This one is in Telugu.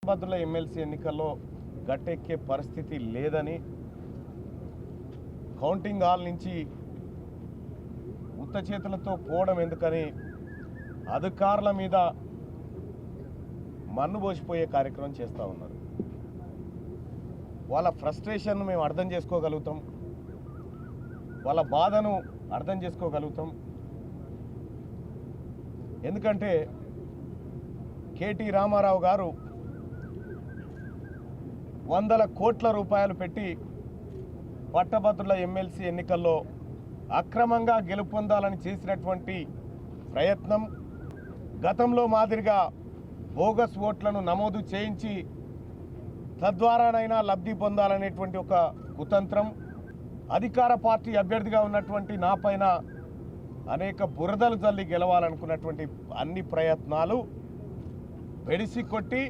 పట్టభద్రుల ఎమ్మెల్సీ ఎన్నికల్లో గట్టెక్కే పరిస్థితి లేదని కౌంటింగ్ హాల్ నుంచి ఉత్త చేతులతో పోవడం ఎందుకని అధికారుల మీద మన్ను పోసిపోయే కార్యక్రమం చేస్తూ ఉన్నారు. వాళ్ళ ఫ్రస్ట్రేషన్ మేము అర్థం చేసుకోగలుగుతాం, వాళ్ళ బాధను అర్థం చేసుకోగలుగుతాం. ఎందుకంటే కేటీ రామారావు గారు వందల కోట్ల రూపాయలు పెట్టి పట్టభద్రుల ఎమ్మెల్సీ ఎన్నికల్లో అక్రమంగా గెలుపొందాలని చేసినటువంటి ప్రయత్నం, గతంలో మాదిరిగా బోగస్ ఓట్లను నమోదు చేయించి తద్వారానైనా లబ్ధి పొందాలనేటువంటి ఒక కుతంత్రం, అధికార పార్టీ అభ్యర్థిగా ఉన్నటువంటి నాపైన అనేక బురదలు జల్లి గెలవాలనుకున్నటువంటి అన్ని ప్రయత్నాలు బెడిసి కొట్టి